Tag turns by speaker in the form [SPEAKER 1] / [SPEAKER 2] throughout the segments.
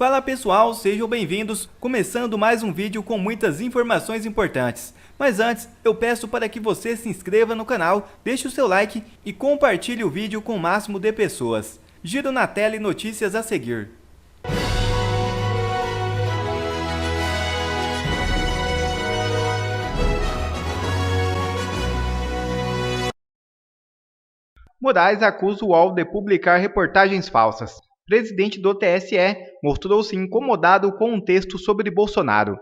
[SPEAKER 1] Fala pessoal, sejam bem-vindos, começando mais um vídeo com muitas informações importantes. Mas antes, eu peço para que você se inscreva no canal, deixe o seu like e compartilhe o vídeo com o máximo de pessoas. Giro na tela e notícias a seguir. Moraes acusa o UOL de publicar reportagens falsas. Presidente do TSE mostrou-se incomodado com um texto sobre Bolsonaro.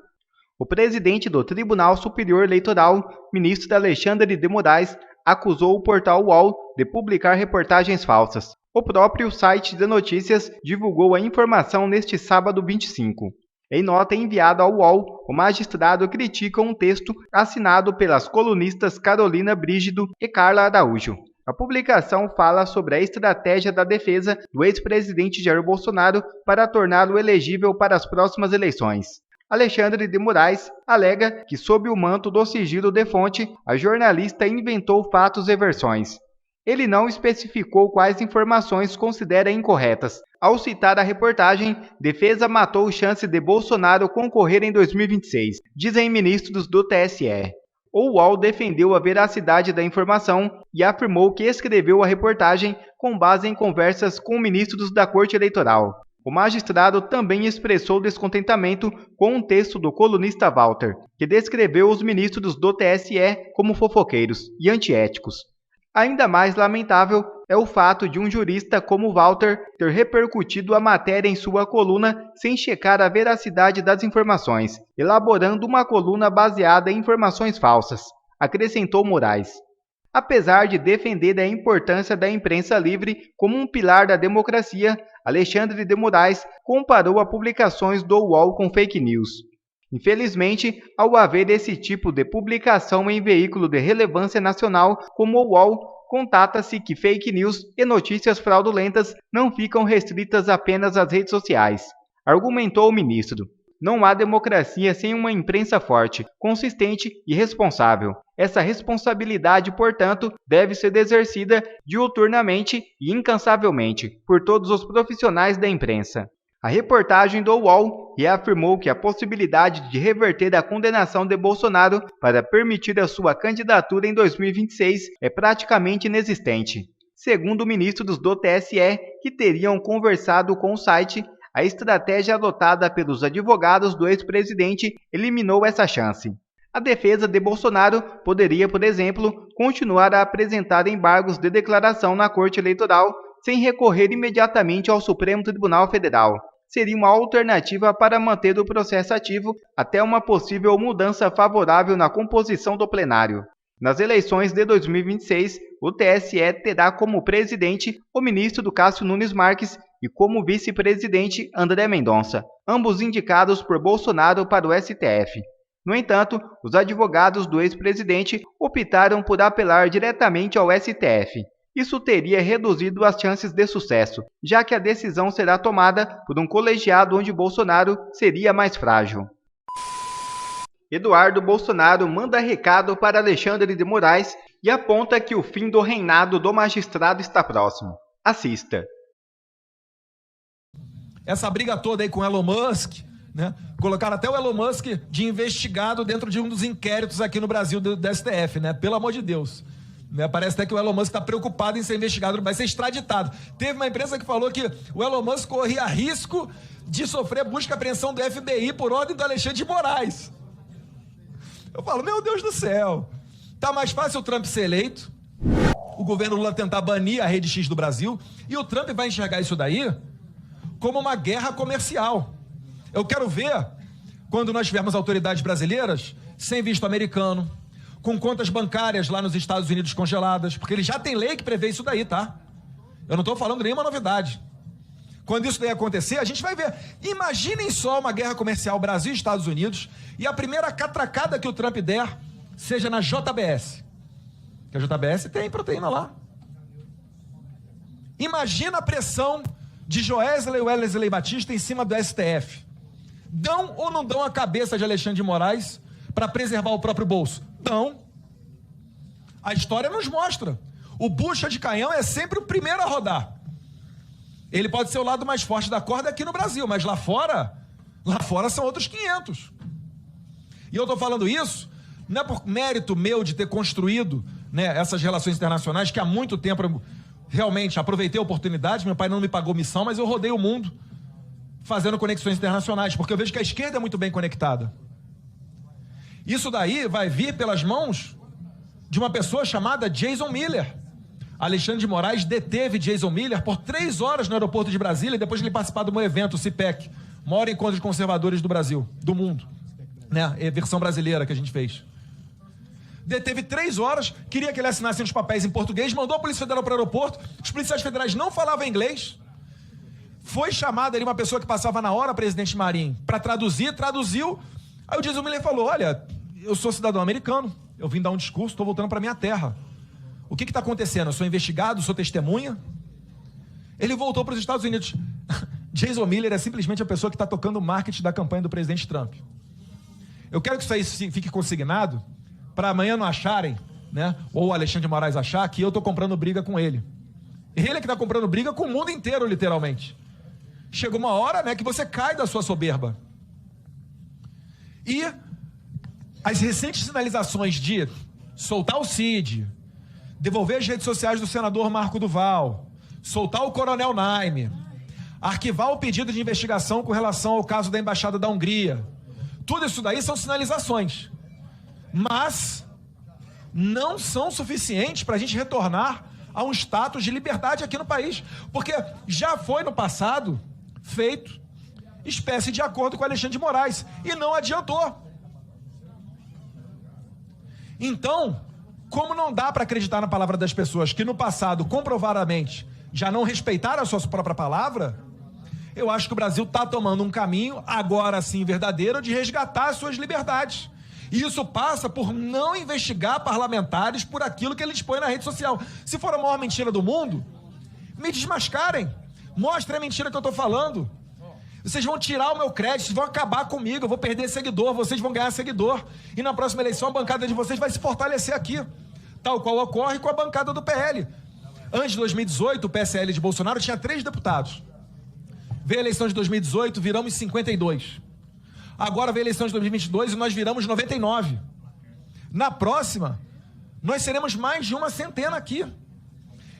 [SPEAKER 1] O presidente do Tribunal Superior Eleitoral, ministro Alexandre de Moraes, acusou o portal UOL de publicar reportagens falsas. O próprio site de notícias divulgou a informação neste sábado 25. Em nota enviada ao UOL, o magistrado critica um texto assinado pelas colunistas Carolina Brígido e Carla Araújo. A publicação fala sobre a estratégia da defesa do ex-presidente Jair Bolsonaro para torná-lo elegível para as próximas eleições. Alexandre de Moraes alega que, sob o manto do sigilo de fonte, a jornalista inventou fatos e versões. Ele não especificou quais informações considera incorretas. Ao citar a reportagem, defesa matou chance de Bolsonaro concorrer em 2026, dizem ministros do TSE. O UOL defendeu a veracidade da informação e afirmou que escreveu a reportagem com base em conversas com ministros da Corte Eleitoral. O magistrado também expressou descontentamento com um texto do colunista Walter, que descreveu os ministros do TSE como fofoqueiros e antiéticos. Ainda mais lamentável é o fato de um jurista como Walter ter repercutido a matéria em sua coluna sem checar a veracidade das informações, elaborando uma coluna baseada em informações falsas, acrescentou Moraes. Apesar de defender a importância da imprensa livre como um pilar da democracia, Alexandre de Moraes comparou as publicações do UOL com fake news. Infelizmente, ao haver esse tipo de publicação em veículo de relevância nacional como o UOL, contata-se que fake news e notícias fraudulentas não ficam restritas apenas às redes sociais, argumentou o ministro. Não há democracia sem uma imprensa forte, consistente e responsável. Essa responsabilidade, portanto, deve ser exercida diuturnamente e incansavelmente por todos os profissionais da imprensa. A reportagem do UOL reafirmou que a possibilidade de reverter a condenação de Bolsonaro para permitir a sua candidatura em 2026 é praticamente inexistente. Segundo ministros do TSE, que teriam conversado com o site, a estratégia adotada pelos advogados do ex-presidente eliminou essa chance. A defesa de Bolsonaro poderia, por exemplo, continuar a apresentar embargos de declaração na Corte Eleitoral sem recorrer imediatamente ao Supremo Tribunal Federal. Seria uma alternativa para manter o processo ativo até uma possível mudança favorável na composição do plenário. Nas eleições de 2026, o TSE terá como presidente o ministro Cássio Nunes Marques e como vice-presidente André Mendonça, ambos indicados por Bolsonaro para o STF. No entanto, os advogados do ex-presidente optaram por apelar diretamente ao STF. Isso teria reduzido as chances de sucesso, já que a decisão será tomada por um colegiado onde Bolsonaro seria mais frágil. Eduardo Bolsonaro manda recado para Alexandre de Moraes e aponta que o fim do reinado do magistrado está próximo. Assista.
[SPEAKER 2] Essa briga toda aí com Elon Musk, né? Colocaram até o Elon Musk de investigado dentro de um dos inquéritos aqui no Brasil do STF, né? Pelo amor de Deus. Parece até que o Elon Musk está preocupado em ser investigado, vai ser extraditado. Teve uma imprensa que falou que o Elon Musk corria risco de sofrer busca e apreensão do FBI por ordem do Alexandre de Moraes. Eu falo, meu Deus do céu, tá mais fácil o Trump ser eleito, o governo Lula tentar banir a rede X do Brasil, e o Trump vai enxergar isso daí como uma guerra comercial. Eu quero ver, quando nós tivermos autoridades brasileiras, sem visto americano, com contas bancárias lá nos Estados Unidos congeladas, porque ele já tem lei que prevê isso daí, tá? Eu não estou falando nenhuma novidade. Quando isso daí acontecer, a gente vai ver. Imaginem só uma guerra comercial Brasil e Estados Unidos e a primeira catracada que o Trump der seja na JBS. Que a JBS tem proteína lá. Imagina a pressão de Joesley Wesley Batista em cima do STF. Dão ou não dão a cabeça de Alexandre de Moraes para preservar o próprio bolso? Não. A história nos mostra. O bucha de canhão é sempre o primeiro a rodar. Ele pode ser o lado mais forte da corda aqui no Brasil, mas lá fora são outros 500. E eu estou falando isso não é por mérito meu de ter construído, né, essas relações internacionais, que há muito tempo eu realmente aproveitei a oportunidade. Meu pai não me pagou missão, mas eu rodei o mundo fazendo conexões internacionais, porque eu vejo que a esquerda é muito bem conectada. Isso daí vai vir pelas mãos de uma pessoa chamada Jason Miller. Alexandre de Moraes deteve Jason Miller por 3 horas no aeroporto de Brasília, depois de ele participar do meu evento, o CIPEC, maior encontro de conservadores do Brasil, do mundo, né? É a versão brasileira que a gente fez. Deteve 3 horas, queria que ele assinasse uns papéis em português, mandou a Polícia Federal para o aeroporto, os policiais federais não falavam inglês, foi chamada ali uma pessoa que passava na hora, presidente Marinho, para traduzir, traduziu. Aí o Jason Miller falou: olha, eu sou cidadão americano, eu vim dar um discurso, estou voltando para minha terra. O que está acontecendo? Eu sou investigado, sou testemunha? Ele voltou para os Estados Unidos. Jason Miller é simplesmente a pessoa que está tocando o marketing da campanha do presidente Trump. Eu quero que isso aí fique consignado, para amanhã não acharem, né, ou o Alexandre de Moraes achar que eu estou comprando briga com ele. Ele é que está comprando briga com o mundo inteiro, literalmente. Chega uma hora, né, que você cai da sua soberba. E as recentes sinalizações de soltar o Cid, devolver as redes sociais do senador Marco Duval, soltar o coronel Naime, arquivar o pedido de investigação com relação ao caso da Embaixada da Hungria, tudo isso daí são sinalizações, mas não são suficientes para a gente retornar a um status de liberdade aqui no país, porque já foi no passado feito espécie de acordo com Alexandre de Moraes e não adiantou. Então, como não dá para acreditar na palavra das pessoas que no passado, comprovadamente, já não respeitaram a sua própria palavra, eu acho que o Brasil está tomando um caminho, agora sim verdadeiro, de resgatar as suas liberdades. E isso passa por não investigar parlamentares por aquilo que eles põem na rede social. Se for a maior mentira do mundo, me desmascarem. Mostrem a mentira que eu estou falando. Vocês vão tirar o meu crédito, vocês vão acabar comigo, eu vou perder seguidor, vocês vão ganhar seguidor. E na próxima eleição a bancada de vocês vai se fortalecer aqui, tal qual ocorre com a bancada do PL. Antes de 2018, o PSL de Bolsonaro tinha 3 deputados. Veio a eleição de 2018, viramos 52. Agora veio a eleição de 2022 e nós viramos 99. Na próxima, nós seremos mais de uma centena aqui.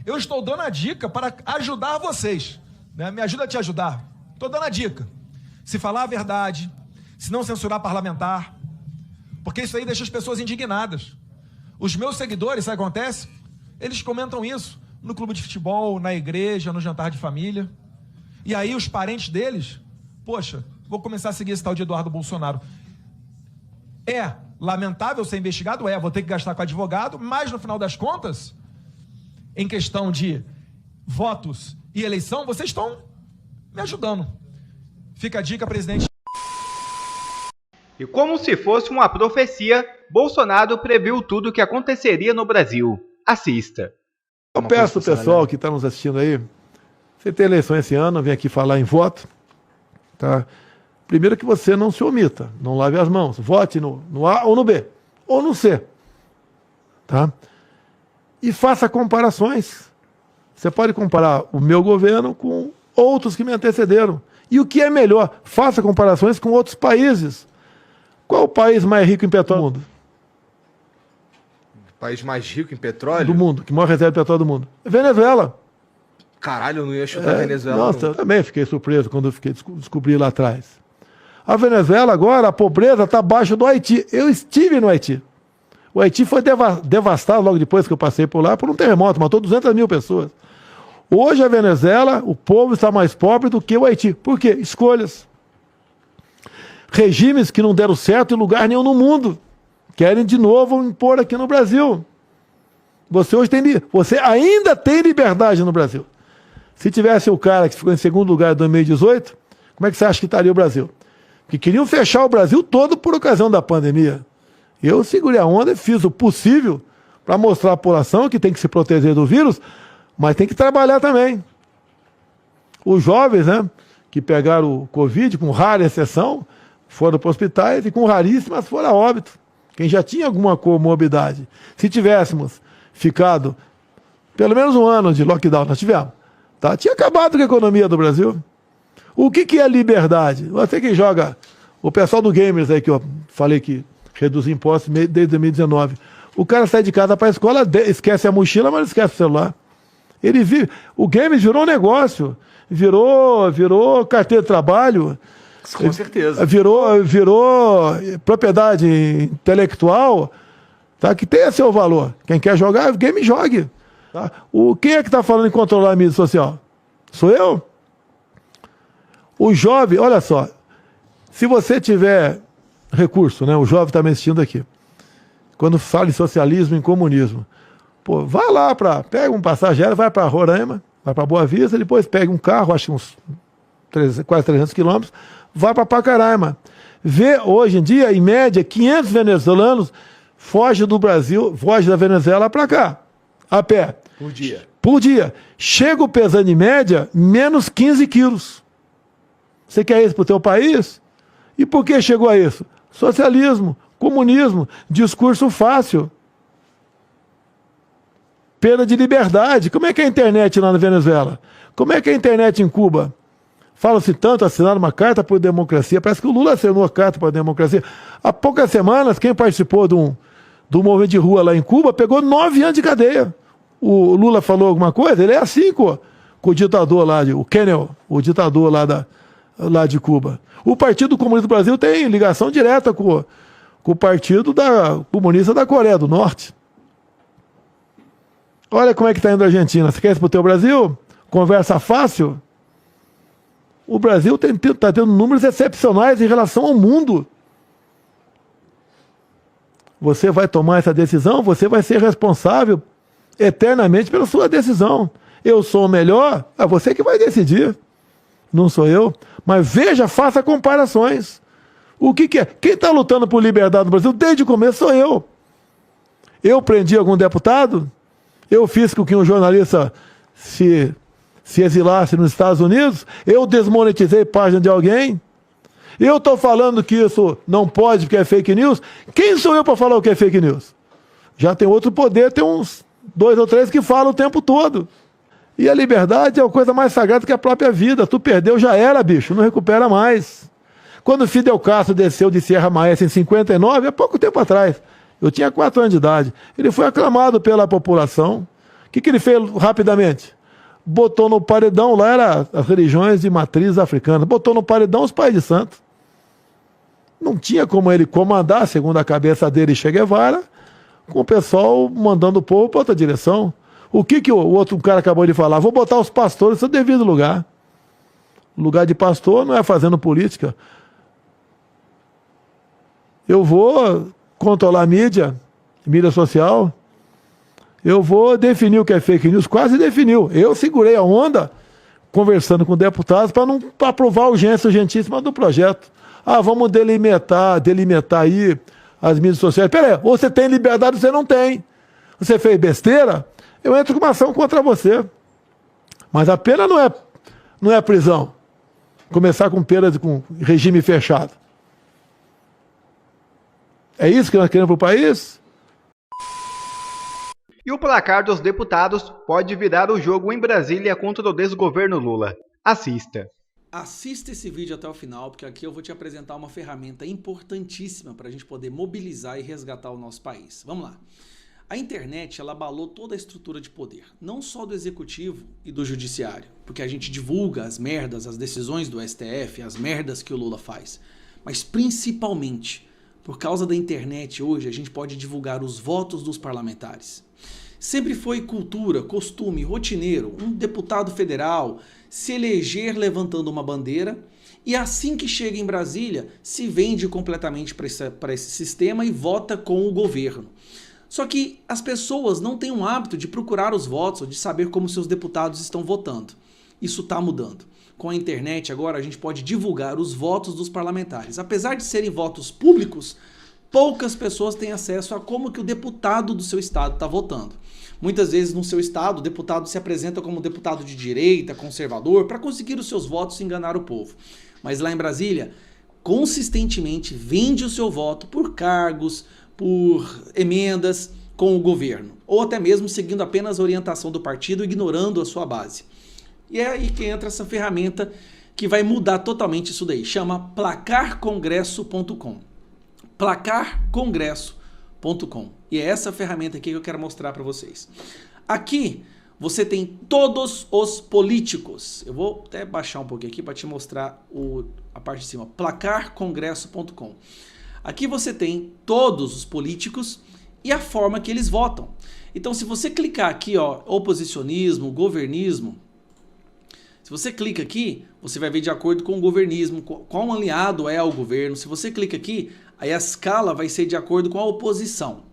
[SPEAKER 2] Eu estou dando a dica para ajudar vocês, né? Me ajuda a te ajudar. Estou dando a dica. Se falar a verdade, se não censurar parlamentar, porque isso aí deixa as pessoas indignadas. Os meus seguidores, sabe o que acontece? Eles comentam isso no clube de futebol, na igreja, no jantar de família. E aí os parentes deles, poxa, vou começar a seguir esse tal de Eduardo Bolsonaro. É lamentável ser investigado? Vou ter que gastar com advogado, mas no final das contas, em questão de votos e eleição, vocês estão me ajudando. Fica a dica, presidente.
[SPEAKER 1] E como se fosse uma profecia, Bolsonaro previu tudo o que aconteceria no Brasil. Assista.
[SPEAKER 3] Eu peço ao pessoal que está nos assistindo aí, você tem eleição esse ano, vem aqui falar em voto, tá? Primeiro que você não se omita, não lave as mãos, vote no A ou no B, ou no C, tá? E faça comparações. Você pode comparar o meu governo com outros que me antecederam. E o que é melhor, faça comparações com outros países. Qual é o país mais rico em petróleo do mundo?
[SPEAKER 4] O país mais rico em petróleo?
[SPEAKER 3] Do mundo, que maior reserva de petróleo do mundo. É Venezuela.
[SPEAKER 4] Caralho, eu não ia chutar Venezuela.
[SPEAKER 3] Nossa, eu também fiquei surpreso quando eu descobri lá atrás. A Venezuela agora, a pobreza está abaixo do Haiti. Eu estive no Haiti. O Haiti foi devastado logo depois que eu passei por lá por um terremoto, matou 200 mil pessoas. Hoje a Venezuela, o povo está mais pobre do que o Haiti. Por quê? Escolhas. Regimes que não deram certo em lugar nenhum no mundo. Querem de novo impor aqui no Brasil. Você ainda tem liberdade no Brasil. Se tivesse o cara que ficou em segundo lugar em 2018, como é que você acha que estaria o Brasil? Porque queriam fechar o Brasil todo por ocasião da pandemia. Eu segurei a onda e fiz o possível para mostrar à população que tem que se proteger do vírus, mas tem que trabalhar também. Os jovens, né, que pegaram o Covid, com rara exceção, foram para hospitais e com raríssimas foram a óbito. Quem já tinha alguma comorbidade. Se tivéssemos ficado pelo menos um ano de lockdown, nós tivemos, Tá? Tinha acabado com a economia do Brasil. O que é liberdade? Você que joga, o pessoal do Gamers aí que eu falei que reduz impostos desde 2019. O cara sai de casa para a escola, esquece a mochila, mas não esquece o celular. Ele vive. O Gamers virou um negócio, virou carteira de trabalho.
[SPEAKER 4] Com certeza.
[SPEAKER 3] Virou propriedade intelectual, tá? Que tenha seu valor. Quem quer jogar, game jogue. Tá? Quem é que está falando em controlar a mídia social? Sou eu? O jovem, olha só, se você tiver recurso, né? O jovem está me assistindo aqui. Quando fala em socialismo, em comunismo, pô, vai lá pega um passageiro, vai para Roraima, vai para Boa Vista, depois pega um carro, acho que uns quase 300 quilômetros, vai para Pacaraima. Vê, hoje em dia, em média, 500 venezuelanos fogem do Brasil, fogem da Venezuela para cá, a pé. Por dia. Chega pesando em média menos 15 quilos. Você quer isso para o teu país? E por que chegou a isso? Socialismo, comunismo, discurso fácil. Perda de liberdade. Como é que é a internet lá na Venezuela? Como é que é a internet em Cuba? Fala-se tanto, assinaram uma carta por democracia. Parece que o Lula assinou a carta por democracia. Há poucas semanas, quem participou do movimento de rua lá em Cuba pegou 9 anos de cadeia. O Lula falou alguma coisa? Ele é assim com o ditador lá, o Kennel, o ditador lá de Cuba. O Partido Comunista do Brasil tem ligação direta com o Partido Comunista da Coreia do Norte. Olha como é que está indo a Argentina. Você quer isso para o teu Brasil? Conversa fácil? O Brasil está tendo números excepcionais em relação ao mundo. Você vai tomar essa decisão, você vai ser responsável eternamente pela sua decisão. Eu sou o melhor, é você que vai decidir. Não sou eu. Mas veja, faça comparações. O que é? Quem está lutando por liberdade no Brasil desde o começo sou eu. Eu prendi algum deputado? Eu fiz com que um jornalista se exilasse nos Estados Unidos? Eu desmonetizei página de alguém? Eu estou falando que isso não pode porque é fake news? Quem sou eu para falar o que é fake news? Já tem outro poder, tem uns 2 ou 3 que falam o tempo todo. E a liberdade é a coisa mais sagrada que a própria vida. Tu perdeu, já era, bicho, não recupera mais. Quando Fidel Castro desceu de Sierra Maestra em 59, há pouco tempo atrás, eu tinha 4 anos de idade, ele foi aclamado pela população. O que ele fez rapidamente? Botou no paredão, lá eram as religiões de matriz africana, botou no paredão os pais de santo. Não tinha como ele comandar, segundo a cabeça dele, Che Guevara, com o pessoal mandando o povo para outra direção. O que o outro cara acabou de falar? Vou botar os pastores no seu devido lugar. O lugar de pastor não é fazendo política. Eu vou controlar a mídia social. Eu vou definir o que é fake news. Quase definiu. Eu segurei a onda, conversando com deputados, para aprovar a urgência urgentíssima do projeto. Vamos delimitar aí as mídias sociais. Pera aí, você tem liberdade, você não tem. Você fez besteira, eu entro com uma ação contra você. Mas a pena não é prisão. Começar com pena com regime fechado. É isso que nós queremos para o país?
[SPEAKER 1] E o placar dos deputados pode virar o jogo em Brasília contra o desgoverno Lula. Assista.
[SPEAKER 5] Assista esse vídeo até o final, porque aqui eu vou te apresentar uma ferramenta importantíssima para a gente poder mobilizar e resgatar o nosso país. Vamos lá. A internet, ela abalou toda a estrutura de poder, não só do executivo e do judiciário, porque a gente divulga as merdas, as decisões do STF, as merdas que o Lula faz, mas principalmente, por causa da internet hoje, a gente pode divulgar os votos dos parlamentares. Sempre foi cultura, costume, rotineiro, um deputado federal se eleger levantando uma bandeira e assim que chega em Brasília, se vende completamente para esse sistema e vota com o governo. Só que as pessoas não têm um hábito de procurar os votos ou de saber como seus deputados estão votando. Isso está mudando. Com a internet agora a gente pode divulgar os votos dos parlamentares. Apesar de serem votos públicos, poucas pessoas têm acesso a como que o deputado do seu estado está votando. Muitas vezes no seu estado o deputado se apresenta como deputado de direita, conservador, para conseguir os seus votos e enganar o povo. Mas lá em Brasília, consistentemente vende o seu voto por cargos, por emendas com o governo, ou até mesmo seguindo apenas a orientação do partido, ignorando a sua base. E é aí que entra essa ferramenta que vai mudar totalmente isso daí. Chama placarcongresso.com. Placarcongresso.com. E é essa ferramenta aqui que eu quero mostrar para vocês. Aqui você tem todos os políticos. Eu vou até baixar um pouquinho aqui para te mostrar a parte de cima. Placarcongresso.com. Aqui você tem todos os políticos e a forma que eles votam. Então, se você clicar aqui, ó, oposicionismo, governismo, se você clica aqui, você vai ver de acordo com o governismo, qual aliado é ao governo. Se você clica aqui, aí a escala vai ser de acordo com a oposição.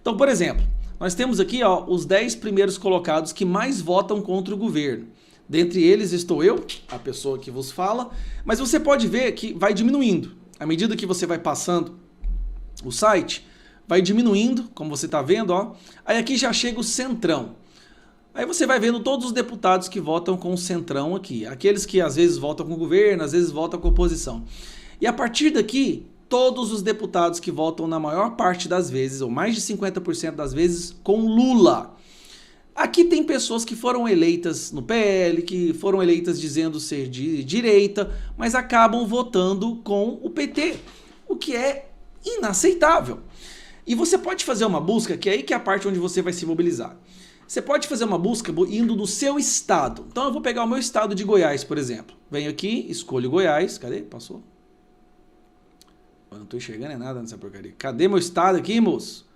[SPEAKER 5] Então, por exemplo, nós temos aqui, ó, os 10 primeiros colocados que mais votam contra o governo. Dentre eles estou eu, a pessoa que vos fala, mas você pode ver que vai diminuindo. À medida que você vai passando o site, vai diminuindo, como você está vendo, ó. Aí aqui já chega o centrão. Aí você vai vendo todos os deputados que votam com o centrão aqui. Aqueles que às vezes votam com o governo, às vezes votam com a oposição. E a partir daqui, todos os deputados que votam na maior parte das vezes, ou mais de 50% das vezes, com Lula. Aqui tem pessoas que foram eleitas no PL, que foram eleitas dizendo ser de direita, mas acabam votando com o PT, o que é inaceitável. E você pode fazer uma busca, que é aí que é a parte onde você vai se mobilizar. Você pode fazer uma busca indo do seu estado. Então eu vou pegar o meu estado de Goiás, por exemplo. Venho aqui, escolho Goiás. Cadê? Passou? Eu não estou enxergando nada nessa porcaria. Cadê meu estado aqui, moço?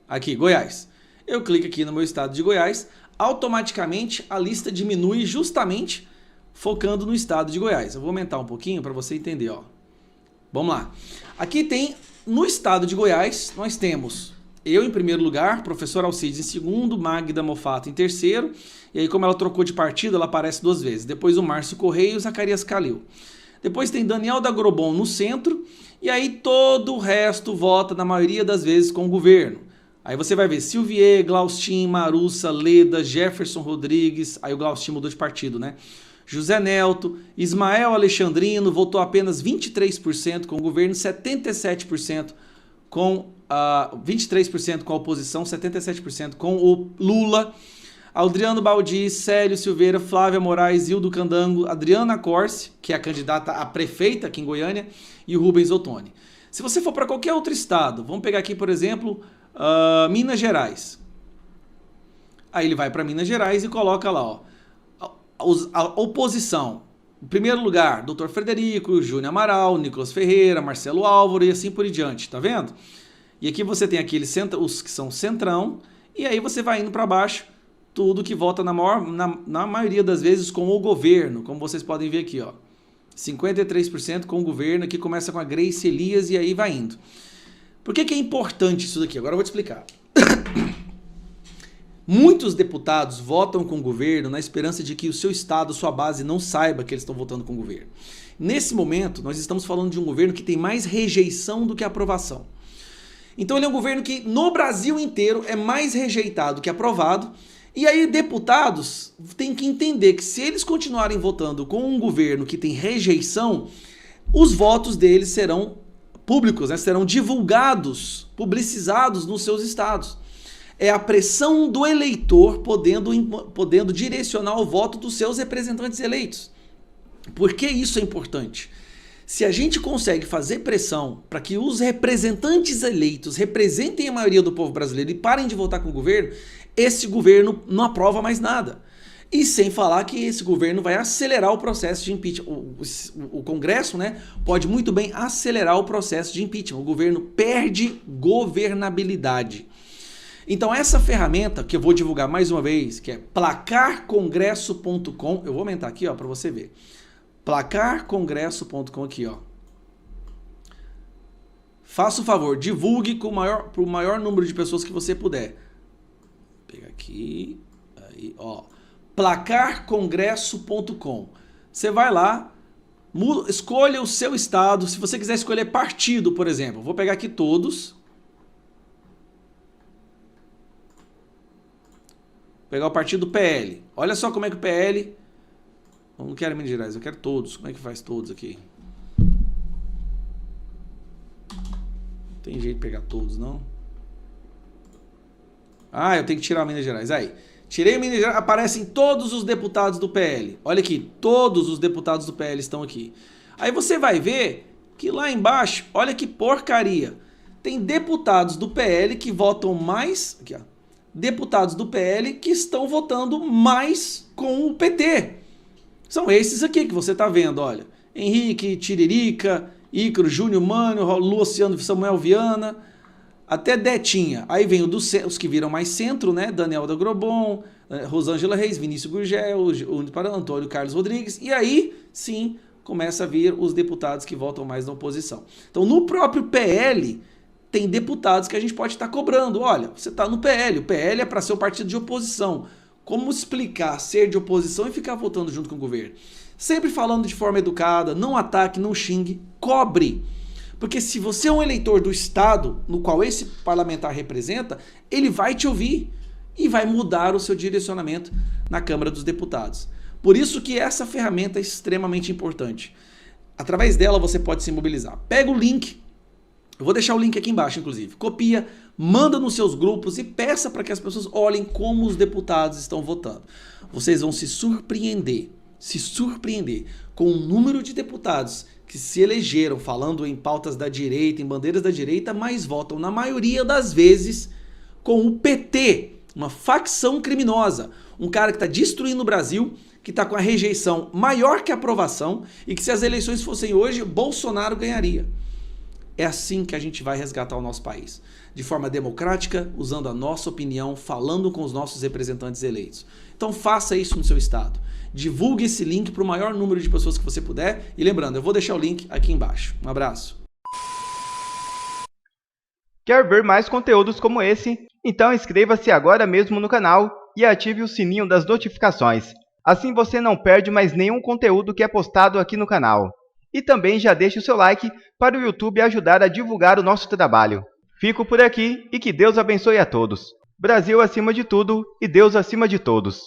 [SPEAKER 5] Aqui, Goiás. Eu clico aqui no meu estado de Goiás. Automaticamente a lista diminui justamente focando no estado de Goiás. Eu vou aumentar um pouquinho para você entender, ó. Vamos lá. Aqui tem, no estado de Goiás, nós temos eu em primeiro lugar, professor Alcides em segundo, Magda Mofato em terceiro, e aí como ela trocou de partido, ela aparece 2 vezes. Depois o Márcio Correia e o Zacarias Calil. Depois tem Daniel da Grobon no centro, e aí todo o resto vota na maioria das vezes com o governo. Aí você vai ver Silvier, Glaustin, Marussa, Leda, Jefferson Rodrigues, aí o Glaustin mudou de partido, né? José Nelto, Ismael Alexandrino votou apenas 23% com o governo, 77% com 23% com a oposição, 77% com o Lula. Adriano Baldi, Célio Silveira, Flávia Moraes, Hildo Candango, Adriana Corse, que é a candidata a prefeita aqui em Goiânia, e o Rubens Ottoni. Se você for para qualquer outro estado, vamos pegar aqui, por exemplo, Minas Gerais. Aí ele vai para Minas Gerais e coloca lá, ó, a oposição. Em primeiro lugar, Dr. Frederico, Júnior Amaral, Nicolas Ferreira, Marcelo Álvaro e assim por diante, tá vendo? E aqui você tem aqueles os que são centrão, e aí você vai indo para baixo, tudo que vota na maioria das vezes com o governo, como vocês podem ver aqui, ó. 53% com o governo, aqui começa com a Grace Elias e aí vai indo. Por que é importante isso daqui? Agora eu vou te explicar. Muitos deputados votam com o governo na esperança de que o seu estado, sua base, não saiba que eles estão votando com o governo. Nesse momento, nós estamos falando de um governo que tem mais rejeição do que aprovação. Então ele é um governo que no Brasil inteiro é mais rejeitado que aprovado. E aí deputados têm que entender que se eles continuarem votando com um governo que tem rejeição, os votos deles serão públicos, né? Serão divulgados, publicizados nos seus estados. É a pressão do eleitor podendo direcionar o voto dos seus representantes eleitos. Por que isso é importante? Se a gente consegue fazer pressão para que os representantes eleitos representem a maioria do povo brasileiro e parem de votar com o governo, esse governo não aprova mais nada. E sem falar que esse governo vai acelerar o processo de impeachment. O Congresso, né, pode muito bem acelerar o processo de impeachment. O governo perde governabilidade. Então essa ferramenta que eu vou divulgar mais uma vez, que é placarcongresso.com, eu vou aumentar aqui para você ver. Placarcongresso.com aqui, ó. Faça o favor, divulgue para o maior número de pessoas que você puder. Vou pegar aqui, aí, ó. Placarcongresso.com. Você vai lá, escolha o seu estado. Se você quiser escolher partido, por exemplo, vou pegar aqui todos. Vou pegar o partido PL. Olha só como é que o PL... Eu não quero Minas Gerais, eu quero todos. Como é que faz todos aqui? Não tem jeito de pegar todos, não? Ah, eu tenho que tirar Minas Gerais. Aí, tirei Minas Gerais, aparecem todos os deputados do PL. Olha aqui, todos os deputados do PL estão aqui. Aí você vai ver que lá embaixo, olha que porcaria. Tem deputados do PL que votam mais... Aqui, ó. Deputados do PL que estão votando mais com o PT. São esses aqui que você está vendo, olha. Henrique, Tiririca, Ícaro, Júnior Mano, Luciano Samuel Viana, até Detinha. Aí vem os que viram mais centro, né? Daniel da Grobon, Rosângela Reis, Vinícius Gurgel, Antônio Carlos Rodrigues. E aí, sim, começa a vir os deputados que votam mais na oposição. Então, no próprio PL, tem deputados que a gente pode estar cobrando. Olha, você está no PL, o PL é para ser o partido de oposição. Como explicar ser de oposição e ficar votando junto com o governo? Sempre falando de forma educada, não ataque, não xingue, cobre. Porque se você é um eleitor do Estado, no qual esse parlamentar representa, ele vai te ouvir e vai mudar o seu direcionamento na Câmara dos Deputados. Por isso que essa ferramenta é extremamente importante. Através dela você pode se mobilizar. Pega o link, eu vou deixar o link aqui embaixo, inclusive. Copia, manda nos seus grupos e peça para que as pessoas olhem como os deputados estão votando. Vocês vão se surpreender com o número de deputados que se elegeram falando em pautas da direita, em bandeiras da direita, mas votam na maioria das vezes com o PT, uma facção criminosa, um cara que está destruindo o Brasil, que está com a rejeição maior que a aprovação e que se as eleições fossem hoje, Bolsonaro ganharia. É assim que a gente vai resgatar o nosso país, de forma democrática, usando a nossa opinião, falando com os nossos representantes eleitos. Então faça isso no seu estado. Divulgue esse link para o maior número de pessoas que você puder. E lembrando, eu vou deixar o link aqui embaixo. Um abraço.
[SPEAKER 1] Quer ver mais conteúdos como esse? Então inscreva-se agora mesmo no canal e ative o sininho das notificações. Assim você não perde mais nenhum conteúdo que é postado aqui no canal. E também já deixe o seu like para o YouTube ajudar a divulgar o nosso trabalho. Fico por aqui e que Deus abençoe a todos. Brasil acima de tudo e Deus acima de todos.